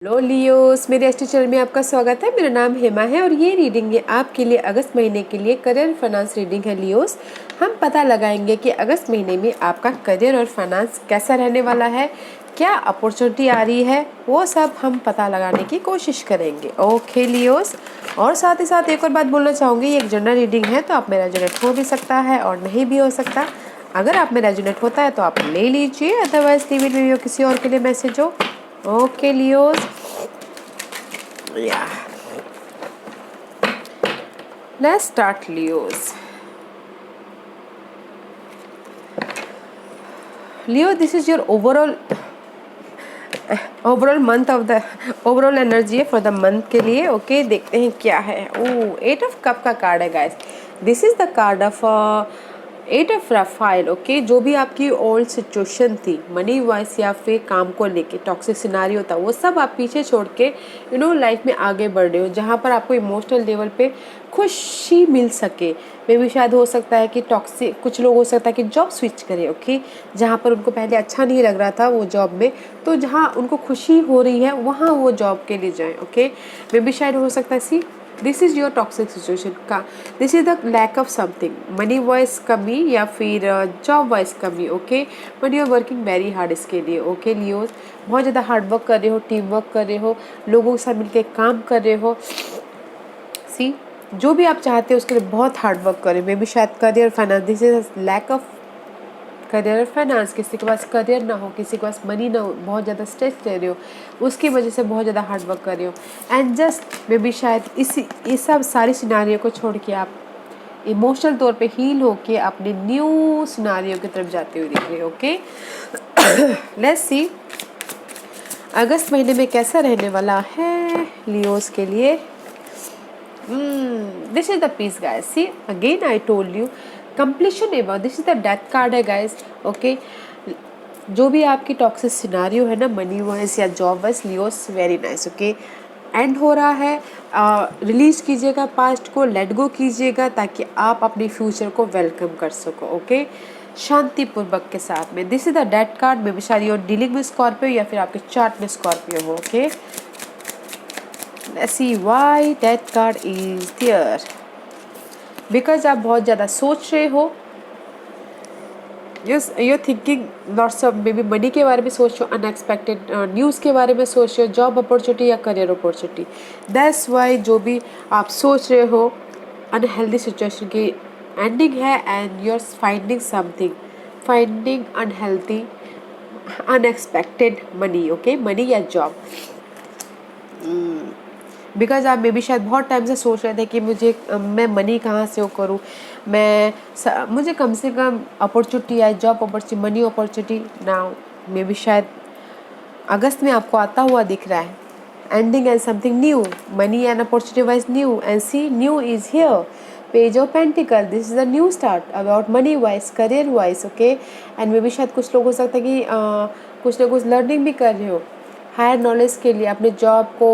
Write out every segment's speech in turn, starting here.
Hello Leos, मेरे Estee channel में आपका स्वागत है। मेरा नाम हेमा है और ये रीडिंग है आपके लिए अगस्त महीने के लिए करियर फाइनेंस रीडिंग है। लियोस, हम पता लगाएंगे कि अगस्त महीने में आपका करियर और फाइनेंस कैसा रहने वाला है, क्या अपॉर्चुनिटी आ रही है, वो सब हम पता लगाने की कोशिश करेंगे। ओके लियोस, और साथ ही साथ एक और बात बोलना चाहूँगी, ये एक जनरल रीडिंग है तो आप में रेजोनेट हो भी सकता है और नहीं भी हो सकता। अगर आप में रेजोनेट होता है तो आप ले लीजिए, अदरवाइज लीव इट वीडियो किसी और के लिए मैसेज हो। Okay, Leos. Yeah. Let's start, Leos. Leo, this is your overall month of the overall energy for the month के लिए। ओके, देखते हैं क्या है। ओह, 8 ऑफ कप का कार्ड है guys. This is the card of 8 of Rafael. Okay, जो भी आपकी ओल्ड सिचुएशन थी मनी वाइज या फिर काम को लेके टॉक्सिक सिनारियो था, वो सब आप पीछे छोड़ के लाइफ में आगे बढ़ रहे हो, जहाँ पर आपको इमोशनल लेवल पे खुशी मिल सके। मे भी शायद हो सकता है कि टॉक्सिक, कुछ लोग हो सकता है कि जॉब स्विच करें। ओके, जहाँ पर उनको पहले अच्छा नहीं लग रहा था वो जॉब में, तो जहाँ उनको खुशी हो रही है वहाँ वो जॉब के लिए जाएं। ओके, मे भी शायद हो सकता है see this is your toxic situation का, this is the lack of something, money wise कमी या फिर जॉब वाइज कमी। Okay, but you are working very hard इसके लिए। ओके लियोस, बहुत ज़्यादा हार्ड वर्क कर रहे हो, टीम वर्क कर रहे हो, लोगों के साथ मिलकर काम कर रहे हो। सी, जो भी आप चाहते हो उसके लिए बहुत हार्ड वर्क करें। मे भी शायद career finance, this is lack of career finance, किसी के पास करियर ना हो, किसी के पास मनी ना हो, बहुत ज़्यादा स्ट्रेस ले रहे हो, उसकी वजह से बहुत ज़्यादा हार्ड वर्क कर रहे हो। एंड जस्ट मे बी शायद इस सब सारी सिनारियो को छोड़ के आप इमोशनल तौर पे हील होके अपने न्यू सिनारियो की तरफ जाते हुए दिख रहे हो। ओके, लेट्स सी अगस्त महीने में कैसा रहने वाला है लियोस के लिए। This is the peace guys. See again I told you completion ever, this is the death card है गाइस। ओके, जो भी आपकी टॉक्सिक सिनारियो है ना, मनी वाइज या job wise, Leos very nice. Okay, and हो रहा है, रिलीज कीजिएगा पास्ट को, लेट गो कीजिएगा ताकि आप अपने फ्यूचर को वेलकम कर सको। ओके, शांतिपूर्वक के साथ में। This is the death card. May be शायद यूर डीलिंग में स्कॉर्पियो या फिर आपके चार्ट में स्कॉर्पियो हो। Okay, let's see why that card is there, because आप बहुत ज़्यादा सोच रहे हो। Yes, you thinking lots of, may be money के बारे में सोच रहे हो, अनएक्सपेक्टेड न्यूज़ के बारे में सोच रहे हो, जॉब अपॉर्चुनिटी या करियर अपॉर्चुनिटी। दैट्स वाई जो भी आप सोच रहे हो अनहेल्दी सिचुएशन की एंडिंग है, and you are finding something, finding unhealthy unexpected money. Okay, money या जॉब, बिकॉज आप मे बी शायद बहुत टाइम से सोच रहे थे कि मैं मनी कहाँ से वो करूँ, मुझे कम से कम अपॉर्चुनिटी आए, job opportunity, money opportunity. Now maybe शायद अगस्त में आपको आता हुआ दिख रहा है, ending and something new, money and opportunity wise new, and see new is here, page of pentacle, this is a new start about money wise, career wise. Okay, and maybe शायद कुछ लोग हो सकता है कि कुछ ना कुछ लर्निंग भी कर रहे हो हायर नॉलेज के लिए, अपने जॉब को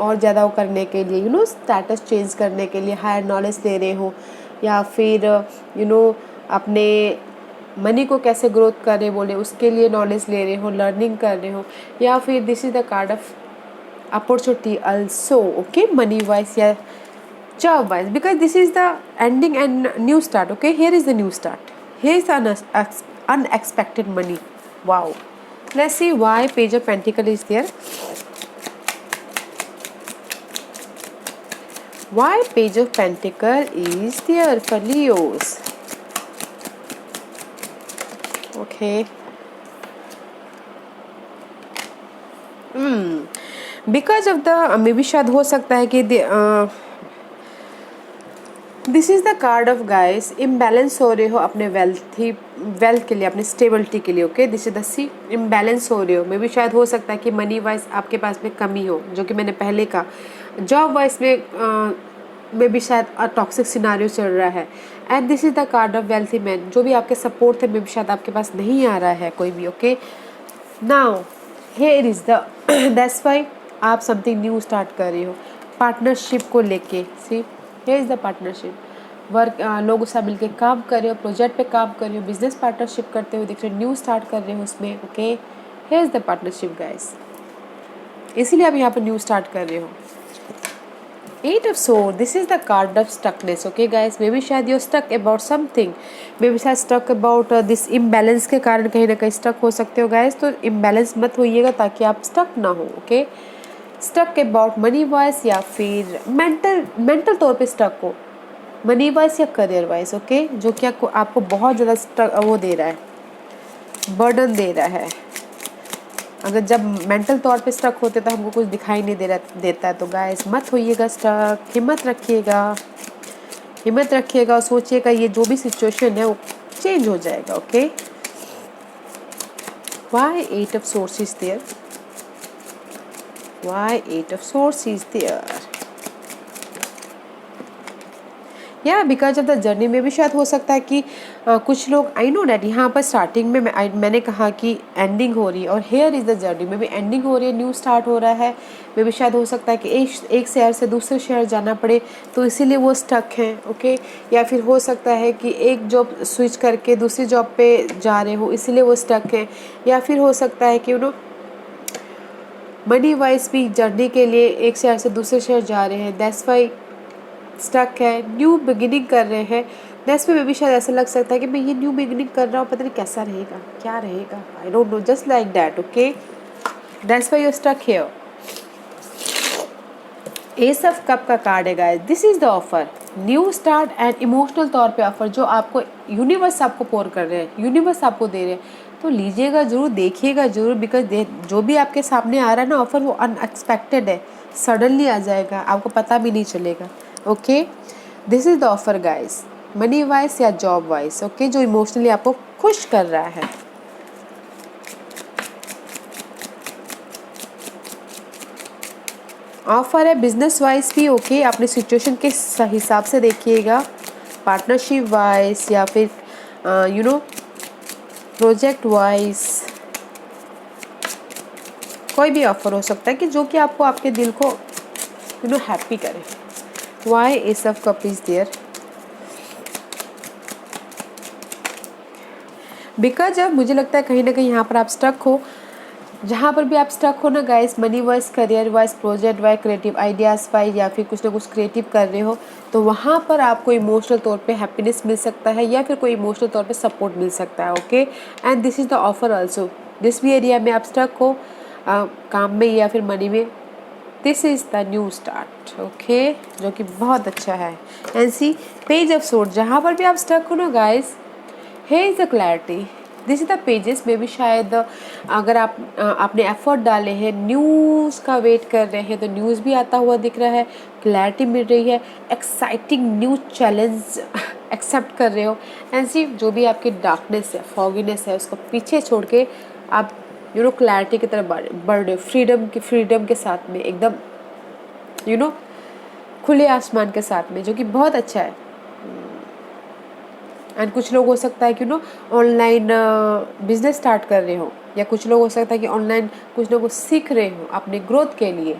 और ज़्यादा वो करने के लिए, स्टेटस चेंज करने के लिए हायर नॉलेज ले रहे हो, या फिर अपने मनी को कैसे ग्रोथ करे बोले उसके लिए नॉलेज ले रहे हो, लर्निंग कर रहे हो, या फिर this is the card of opportunity also. Okay, money wise या job wise, because this is the ending and new start. Okay, here is the new start, here is unexpected money. Wow, let's see why page of pentacle is there, why page of pentacle is there for Leos. Okay, because of the maybe शायद हो सकता है कि this is the card of guys, imbalance हो रहे हो अपने wealth के लिए, अपने स्टेबिलिटी के लिए। Okay, this is the see, imbalance हो रहे हो। मे बी शायद हो सकता है कि मनी वाइज आपके पास में कमी हो, जो कि मैंने पहले कहा। जॉब वाइज में मे बी शायद टॉक्सिक सिनारियो चल रहा है, and this is the card of wealthy man, जो भी आपके सपोर्ट थे मे बी शायद आपके पास नहीं आ रहा है कोई भी। Okay, now here is the that's why आप समथिंग न्यू स्टार्ट कर रहे हो पार्टनरशिप को लेके। See, here is the partnership, work, लोगों से मिलके काम कर रहे हो, प्रोजेक्ट पे काम कर रहे हो, बिजनेस पार्टनरशिप करते हुए दिख रहे हो, न्यू स्टार्ट कर रहे हो उसमें। Okay, here is the partnership guys. इसीलिए आप यहाँ पर न्यू स्टार्ट कर रहे हो। Eight of sword, this is the card of stuckness. Okay guys, maybe शायद you stuck about something, maybe शायद स्टक अबाउट दिस इम्बैलेंस के कारण कहीं ना कहीं स्टक हो सकते हो गाइस। तो इम्बैलेंस मत होइएगा ताकि आप स्टक ना हो। Okay, stuck about money wise या फिर मेंटल तौर पे स्टक हो, मनी वाइज या करियर वाइज। ओके, जो कि आपको बहुत ज़्यादा स्टक वो दे रहा है, बर्डन दे रहा है। अगर जब मेंटल तौर पे स्टक होते तो हमको कुछ दिखाई नहीं देता है। तो गाइस मत होइएगा स्टक, हिम्मत रखिएगा और सोचिएगा ये जो भी सिचुएशन है वो चेंज हो जाएगा। Okay, why eight of swords is there, why eight of swords is there, या बिकॉज ऑफ द जर्नी में भी शायद हो सकता है कि कुछ लोग, आई नो डैट यहाँ पर स्टार्टिंग में मैंने कहा कि एंडिंग हो रही है और हेयर इज़ द जर्नी में भी एंडिंग हो रही है, न्यू स्टार्ट हो रहा है। मे भी शायद हो सकता है कि एक शहर से दूसरे शहर जाना पड़े तो इसीलिए वो स्टक हैं। ओके, या फिर हो सकता है कि एक जॉब स्विच करके दूसरी जॉब पे जा रहे हो इसीलिए वो स्टक हैं, या फिर हो सकता है कि यू नो मनी वाइज भी जर्नी के लिए एक शहर से दूसरे शहर जा रहे हैं, दैट्स वाई स्टक है, न्यू बिगिनिंग कर रहे हैं। दैट्स में भी शायद ऐसा लग सकता है कि मैं ये न्यू बिगिनिंग कर रहा हूँ, पता नहीं कैसा रहेगा, क्या रहेगा, I don't know, just like that. Okay, that's why you stuck here. Ace of cups का कार्ड है guys, this is the offer, new start and emotional तौर पे ऑफर जो आपको यूनिवर्स आपको पोर कर रहे हैं, यूनिवर्स आपको दे रहे हैं। तो लीजिएगा जरूर, देखिएगा जरूर, बिकॉज जो भी आपके सामने आ रहा है ना ऑफर, वो अनएक्सपेक्टेड है, सडनली आ जाएगा, आपको पता भी नहीं चलेगा। Okay, this is the offer guys, money wise या जॉब वाइज। ओके, जो इमोशनली आपको खुश कर रहा है। ऑफर है बिजनेस वाइज भी। ओके, अपने सिचुएशन के हिसाब से देखिएगा, पार्टनरशिप वाइज या फिर यू नो प्रोजेक्ट वाइज, कोई भी ऑफर हो सकता है कि जो कि आपको आपके दिल को यू नो हैप्पी करे। Why ace of cups is there, because अब मुझे लगता है कहीं ना कहीं यहाँ पर आप स्टक हो, जहाँ पर भी आप स्टक हो ना guys, money wise, career wise, project wise, creative ideas wise, या फिर कुछ ना कुछ क्रिएटिव कर रहे हो, तो वहाँ पर आपको इमोशनल तौर पे हैप्पीनेस मिल सकता है या फिर कोई इमोशनल तौर पे सपोर्ट मिल सकता है। Okay, and this is the offer also, जिस भी एरिया में आप स्टक हो, काम में या फिर मनी में, this is the new start. Okay, जो कि बहुत अच्छा है। And see page of swords, जहाँ पर भी आप स्टक हो ना guys, here is the clarity, this is the pages में भी शायद अगर आपने एफर्ट डाले हैं, न्यूज़ का वेट कर रहे हैं, तो न्यूज़ भी आता हुआ दिख रहा है, क्लैरिटी मिल रही है, एक्साइटिंग न्यू चैलेंज एक्सेप्ट कर रहे हो। एंड सी जो भी आपकी डार्कनेस है, फॉगिनेस है, उसको पीछे छोड़ के आप यू नो क्लैरिटी की तरफ बढ़ रहे हो, फ्रीडम के साथ में, एकदम यू नो खुले आसमान के साथ में, जो कि बहुत अच्छा है। एंड कुछ लोग हो सकता है कि नो ऑनलाइन बिजनेस स्टार्ट कर रहे हो, या कुछ लोग हो सकता है कि ऑनलाइन कुछ ना कुछ सीख रहे हो अपने ग्रोथ के लिए।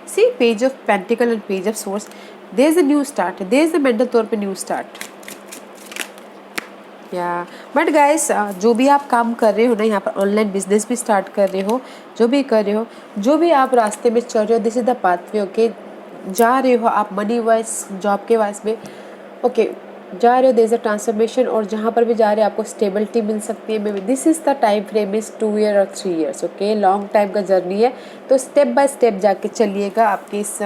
See page of pentacle and page of swords, there is a new start, there is a mental तौर पे न्यू स्टार्ट। या बट गाइस, जो भी आप काम कर रहे हो ना, यहाँ पर ऑनलाइन बिजनेस भी स्टार्ट कर रहे हो, जो भी कर रहे हो, जो भी आप रास्ते में चल रहे हो, this is the pathway. Okay, जा रहे हो आप मनी वाइज, जॉब के वाइज में, ओके जा रहे हो, देयर इज अ ट्रांसफॉर्मेशन, और जहाँ पर भी जा रहे हो आपको स्टेबिलिटी मिल सकती है। May be this is the time frame is 2 year और 3 ईयर्स। ओके, लॉन्ग टाइम का जर्नी है, तो स्टेप बाय स्टेप जाके चलिएगा आपकी इस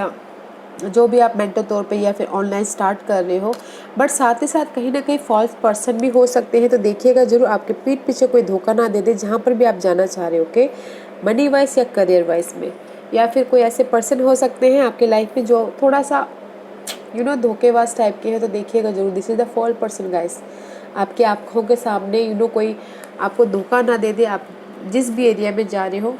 जो भी आप मेंटल तौर पे या फिर ऑनलाइन स्टार्ट कर रहे हो। बट साथ ही साथ कहीं ना कहीं फॉल्स पर्सन भी हो सकते हैं, तो देखिएगा जरूर आपके पीठ पीछे कोई धोखा ना दे दे जहाँ पर भी आप जाना चाह रहे हो। ओके, मनी वाइज या करियर वाइज में, या फिर कोई ऐसे पर्सन हो सकते हैं आपके लाइफ में जो थोड़ा सा यू नो धोखेबाज टाइप के हैं, तो देखिएगा जरूर, this is the fall person guys. आपकी आंखों के सामने यू नो कोई आपको धोखा ना दे दे। आप जिस भी एरिया में जा रहे हो,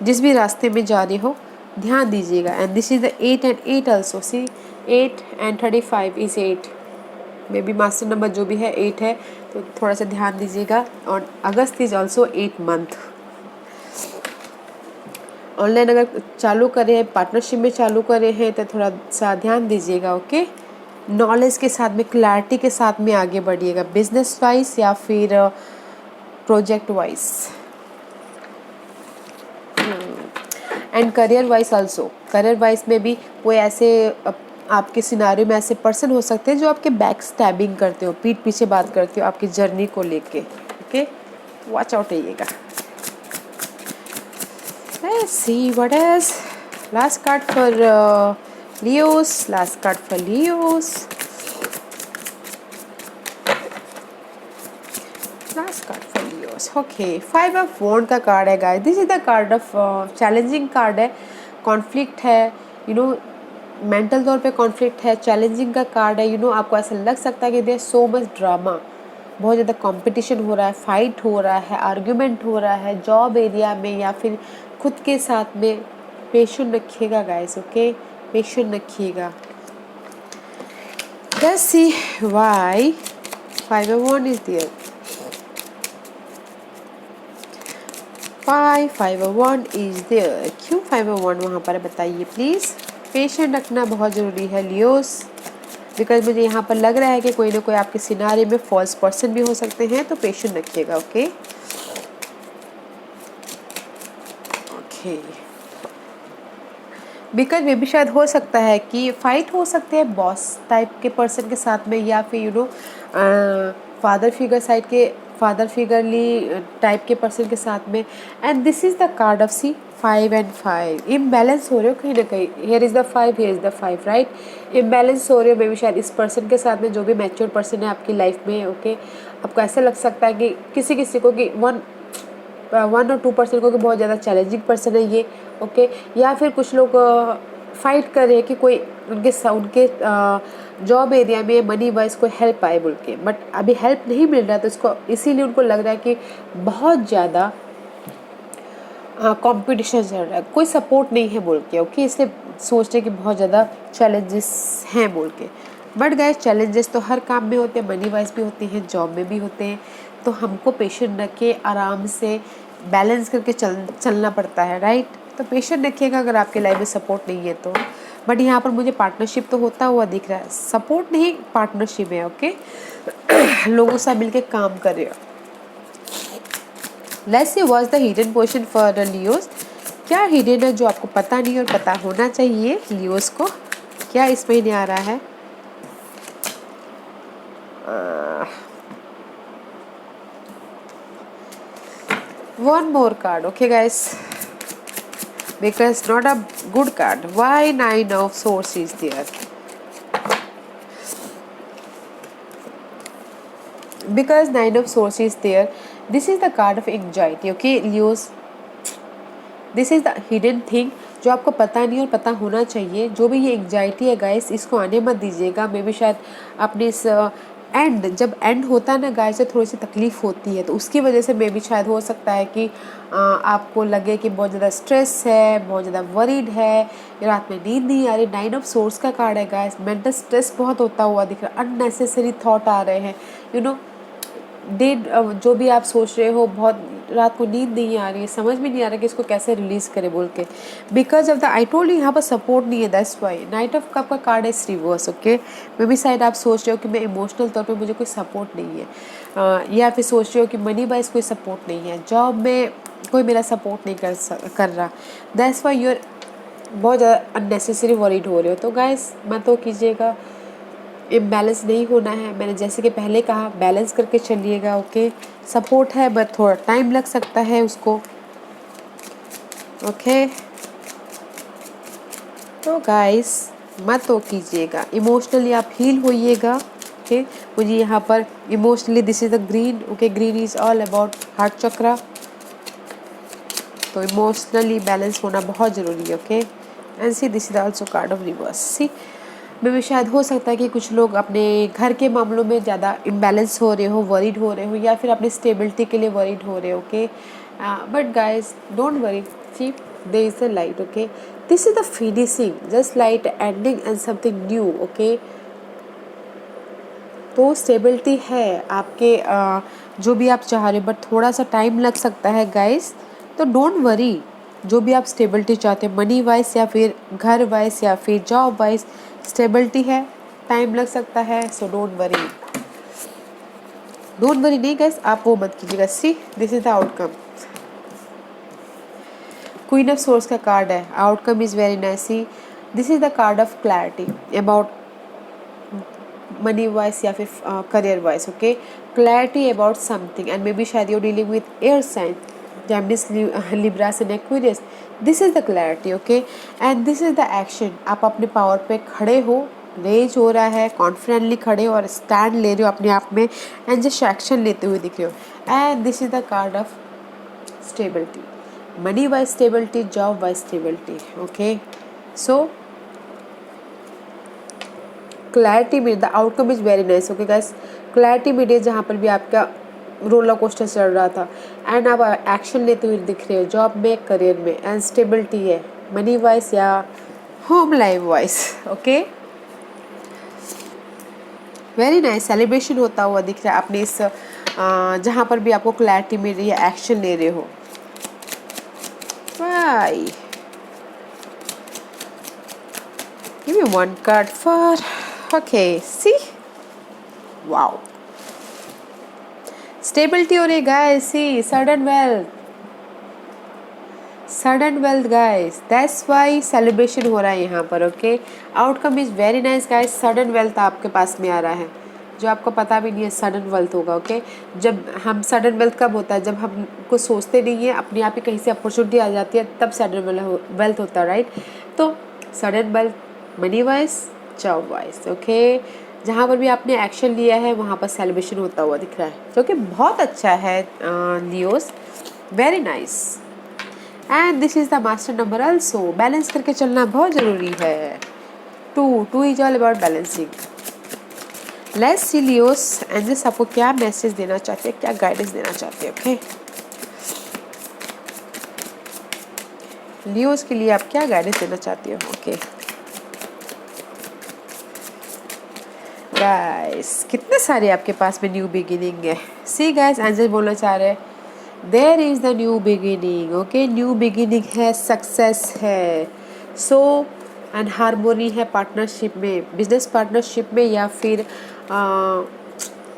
जिस भी रास्ते में जा रहे हो, ध्यान दीजिएगा। And this is the 8 and 8 also, see 8 and 35 is 8, maybe master number जो भी है 8 है, तो थोड़ा सा ध्यान दीजिएगा। और अगस्त इज ऑल्सो 8 मंथ। ऑनलाइन अगर चालू करे हैं, पार्टनरशिप में चालू करे हैं, तो थोड़ा सा ध्यान दीजिएगा। ओके, नॉलेज के साथ में, क्लैरिटी के साथ में आगे बढ़िएगा, बिजनेस वाइज या फिर project wise. And career wise also, career wise में भी कोई ऐसे आपके सिनारियो में ऐसे पर्सन हो सकते हैं जो आपके बैक स्टैबिंग करते हो, पीठ पीछे बात करते हो आपकी जर्नी को लेके। ओके, वॉच आउट रहिएगा। Let's see what is last card for Leos. Last card for Leos. Last card for Leos. Okay, 5 of Wands का कार्ड है guys. This is the card of challenging card है, conflict है, you know, mental तौर पे conflict है, challenging का card है। आपको ऐसा लग सकता है कि देयर सो मच ड्रामा, बहुत ज़्यादा कंपटीशन हो रहा है, फाइट हो रहा है, आर्ग्यूमेंट हो रहा है जॉब एरिया में या फिर खुद के साथ में। पेशेंस रखिएगा गाइस, ओके, पेशेंस रखिएगा। Let's see why 5 of Wands is there. 5 of Wands is there, क्यों 5 of Wands वहाँ पर बताइए प्लीज़। पेशेंट रखना बहुत ज़रूरी है लियोस, बिकॉज मुझे यहाँ पर लग रहा है कि कोई ना कोई आपके सिनारे में फॉल्स पर्सन भी हो सकते हैं, तो पेशेंट रखिएगा। ओके ओके, बिकॉज मे भी शायद हो सकता है कि फाइट हो सकते हैं बॉस टाइप के पर्सन के साथ में, या फिर फादर फिगर साइड के, फादर फिगरली टाइप के पर्सन के साथ में। And this is the card of see 5 and 5। Imbalance हो रहे हो कहीं ना कहीं, here is the 5, here is the 5, right. Imbalance हो रहे हो मे भी शायद इस पर्सन के साथ में, जो भी मैच्योर पर्सन है आपकी लाइफ में। ओके, आपको ऐसा लग सकता है कि किसी को कि 1 or 2% को कि बहुत ज़्यादा चैलेंजिंग पर्सन है ये। ओके, या फिर कुछ लोग फाइट कर रहे हैं कि कोई उनके जॉब एरिया में मनी वाइज कोई हेल्प आए बोल के, बट अभी हेल्प नहीं मिल रहा, तो इसको इसीलिए उनको लग रहा है कि बहुत ज़्यादा कंपटीशन चल रहा है, कोई सपोर्ट नहीं है बोल के। ओके, इसलिए सोच रहे कि बहुत ज़्यादा चैलेंजेस हैं बोल के। बट गाइस, चैलेंजेस तो हर काम में होते हैं, मनी वाइज भी होते हैं, जॉब में भी होते हैं, तो हमको पेशेंट रख के आराम से बैलेंस करके चलना पड़ता है, राइट। तो पेशेंट रखिएगा अगर आपके लाइफ में सपोर्ट नहीं है तो। बट यहाँ पर मुझे पार्टनरशिप तो होता हुआ दिख रहा है, सपोर्ट नहीं पार्टनरशिप है। ओके लोगों से मिलके काम कर रहे हो। Let's see what's the hidden position for Leos. क्या हिडन है जो आपको पता नहीं और पता होना चाहिए लियोस को, क्या इस महीने आ रहा है। One more card, okay guys, because not a good card. Why 9 of Swords is there? Because 9 of Swords is there, this is the card of anxiety. Okay Leos, this is the hidden thing जो आपको पता नहीं और पता होना चाहिए। जो भी ये एंग्जाइटी है गाइस, इसको आने मत दीजिएगा। मे भी शायद अपने इस जब एंड होता है ना गाइस, से थोड़ी सी तकलीफ होती है, तो उसकी वजह से मे भी शायद हो सकता है कि आपको लगे कि बहुत ज़्यादा स्ट्रेस है, बहुत ज़्यादा वरीड है, रात में नींद नहीं आ रही। 9 of Swords का कार्ड है गाइस, मेंटल स्ट्रेस बहुत होता हुआ दिख रहा है, अननेसेसरी थॉट आ रहे हैं, जो भी आप सोच रहे हो, बहुत रात को नींद नहीं आ रही है, समझ में नहीं आ रहा कि इसको कैसे रिलीज करे बोल के। Because of the I told you, यहाँ पर सपोर्ट नहीं है, that's why. Night of cups का कार्ड है रिवर्स। ओके, मे बी शायद आप सोच रहे हो कि मैं इमोशनल तौर पे मुझे कोई सपोर्ट नहीं है, या फिर सोच रहे हो कि मनी वाइज कोई सपोर्ट नहीं है, जॉब में कोई मेरा सपोर्ट नहीं कर रहा, दैट्स वाई यूर बहुत ज़्यादा अननेसेसरी वरीड हो रहे हो। तो गाइस मत तो कीजिएगा, इम्बैलेंस नहीं होना है। मैंने जैसे कि पहले कहा, बैलेंस करके चलिएगा। ओके, सपोर्ट है बट थोड़ा टाइम लग सकता है उसको। ओके, तो गाइस मत तो कीजिएगा, इमोशनली आप हील होइएगा। ओके, मुझे यहाँ पर emotionally this is the green. Okay, green is all about heart chakra, तो इमोशनली बैलेंस होना बहुत ज़रूरी है। Okay, and see this is also card of reverse. सी में भी शायद हो सकता है कि कुछ लोग अपने घर के मामलों में ज़्यादा इम्बैलेंस हो रहे हो, वरीड हो रहे हो, या फिर अपनी स्टेबिलिटी के लिए वरीड हो रहे हो। Okay, but guys don't worry, see there is a light. Okay, this is the finishing, just light ending and something new. Okay, तो स्टेबिलिटी है आपके, जो भी आप चाह रहे हो, बट थोड़ा सा टाइम लग सकता है गाइस, तो डोंट वरी। जो भी आप स्टेबिलिटी चाहते हैं, मनी वाइज या फिर घर वाइज या फिर जॉब वाइज, स्टेबिलिटी है, टाइम लग सकता है, so don't worry. Don't worry नहीं गाइस, आप वो मत कीजिएगा। See this is the outcome. Queen of swords का कार्ड है, outcome is very nice. This is the card of clarity about money wise या फिर career wise, okay. Clarity about something and maybe शायद you dealing with air sign, Gemini, Libra and Aquarius. This is the clarity, okay, and this is the action. आप अपने power पे खड़े हो, raise हो रहा है, कॉन्फिडेंटली खड़े हो और स्टैंड ले रहे हो अपने आप में एंड जस्ट एक्शन लेते हुए दिख रहे हो। And this is the card of stability, money wise stability, job wise stability, okay. So clarity में the outcome is very nice, okay guys. Clarity में जहाँ पर भी आपका रोलर कोस्टर चल रहा था एंड आप एक्शन लेते हुए दिख रहे हो जॉब में, करियर में, एंड स्टेबिलिटी है मनी वाइज या home life wise, okay. Very nice, celebration होता हुआ दिख रहा है अपने इस जहाँ पर भी आपको क्लैरिटी मिल रही है, एक्शन ले रहे हो। Why give me one card for, okay, see, wow, stability हो रही guys, see, sudden wealth guys, that's why celebration हो रहा है यहाँ पर, okay. Outcome is very nice guys, sudden wealth आपके पास में आ रहा है जो आपको पता भी नहीं है सडन वेल्थ होगा, ओके। जब हम सडन वेल्थ कब होता है, जब हम कुछ सोचते नहीं है, अपने आप ही कहीं से अपॉर्चुनिटी आ जाती है, तब सडन वेल्थ होता है, राइट। तो sudden wealth money wise, job wise, okay. जहाँ पर भी आपने एक्शन लिया है वहाँ पर सेलिब्रेशन होता हुआ दिख रहा है, जो कि बहुत अच्छा है Leos, very nice. And this is the master number also, balance करके चलना बहुत ज़रूरी है। Two is all about balancing. Let's see Leos angels आपको क्या मैसेज देना चाहते हैं, क्या गाइडेंस देना चाहते हैं, ओके। लियोस के लिए आप क्या गाइडेंस देना चाहते हो, ओके। गाइस कितने सारे आपके पास में न्यू बिगिनिंग है। सी गाइस, एंजल बोलना चाह रहे हैं there is the new beginning, okay. New beginning है, सक्सेस है, सो एंड हारमोनी है पार्टनरशिप में, बिजनेस पार्टनरशिप में या फिर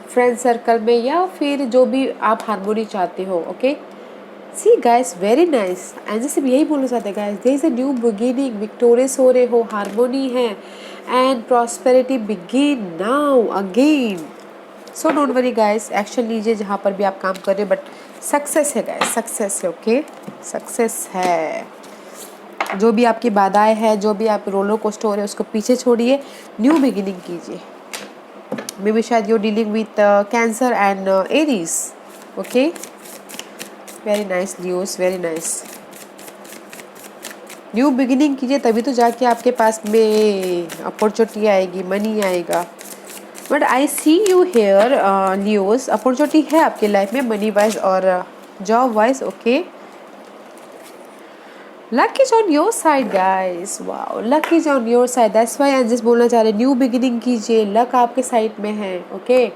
फ्रेंड सर्कल में या फिर जो भी आप हारमोनी चाहते हो, okay. See guys, very nice, angel से भी यही बोलना चाहते हैं guys, there is a new beginning, victorious हो रहे हो, हारमोनी है and prosperity begin now again. So don't worry guys, action लीजिए जहाँ पर भी आप काम कर रहे हो, बट सक्सेस है गाइस, सक्सेस है, ओके, सक्सेस है। जो भी आपकी बाधाएं हैं, जो भी आप रोलर कोस्टर हो रहे हैं, उसको पीछे छोड़िए, न्यू बिगिनिंग कीजिए। मे बी शायद you dealing with cancer and Aries, okay. Very nice Leos, very nice. New beginning कीजिए, तभी तो जाके आपके पास में अपॉर्चुनिटी आएगी, मनी आएगा। But I see you here Leos, opportunity है आपके लाइफ में मनी वाइज और job wise, okay. Luck is on your side guys, wow, luck is on your side, that's why I just बोलना चाह रहे new beginning कीजिए, luck आपके side में है, okay.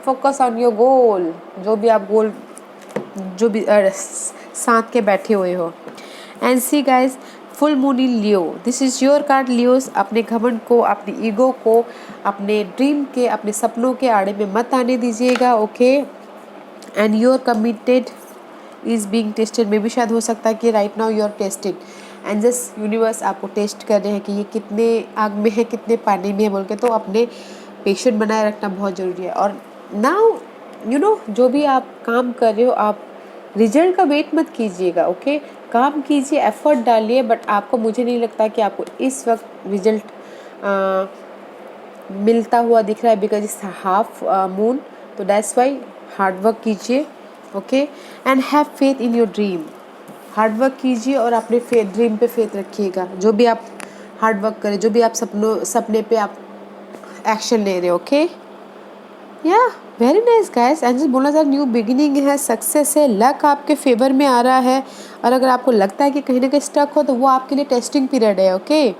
Focus on your goal, जो भी आप गोल जो भी साथ के बैठे हुए हो। And see guys, full moon in Leo, this is your card Leos. अपने घमंड को, अपने ईगो को, अपने ड्रीम के, अपने सपनों के आड़े में मत आने दीजिएगा, okay. And your committed is being tested, मे भी शायद हो सकता है कि right now you are tested and just universe आपको टेस्ट कर रहे हैं कि ये कितने आग में है, कितने पानी में है बोल के। तो अपने पेशेंट बनाए रखना बहुत ज़रूरी है। और नाउ यू नो, जो भी आप काम कर रहे हो, आप रिजल्ट का वेट मत कीजिएगा, ओके। काम कीजिए, एफर्ट डालिए, बट आपको, मुझे नहीं लगता कि आपको इस वक्त रिजल्ट मिलता हुआ दिख रहा है, बिकॉज इट्स हाफ मून। तो दैट्स वाई हार्ड वर्क कीजिए, okay. And have faith in your dream, hard work कीजिए और अपने ड्रीम पे फेथ रखिएगा। जो भी आप हार्ड वर्क करें, जो भी आप सपने पे आप एक्शन ले रहे हो, ओके। या very nice guys, and just बोलना चाह न्यू बिगिनिंग है, सक्सेस है, लक आपके फेवर में आ रहा है। और अगर आपको लगता है कि कहीं ना कहीं स्टक हो, तो वो आपके लिए टेस्टिंग पीरियड है, ओके।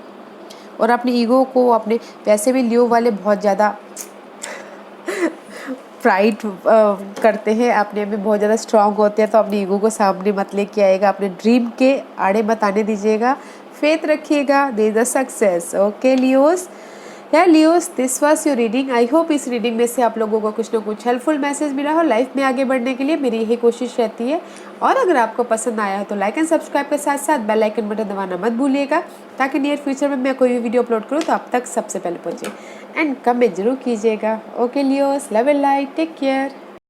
और अपने ईगो को, अपने, वैसे भी लियो वाले बहुत ज़्यादा प्राइड करते हैं, अपने में बहुत ज़्यादा स्ट्रांग होते हैं, तो अपने ईगो को सामने मत लेके आएगा, अपने ड्रीम के आड़े मत आने दीजिएगा, फेथ रखिएगा, there is a success, okay Leos. यार Leos, this was your reading. I hope इस रीडिंग में से आप लोगों को कुछ ना कुछ हेल्पफुल मैसेज मिला हो। लाइफ में आगे बढ़ने के लिए मेरी यही कोशिश रहती है। और अगर आपको पसंद आया हो तो लाइक एंड सब्सक्राइब के साथ साथ बेल आइकन बटन दबाना मत भूलिएगा, ताकि नियर फ्यूचर में मैं कोई भी वीडियो अपलोड करूँ तो आप तक सबसे पहले पहुँचे। एंड कमेंट जरूर कीजिएगा। Okay Leos, love and light, take care.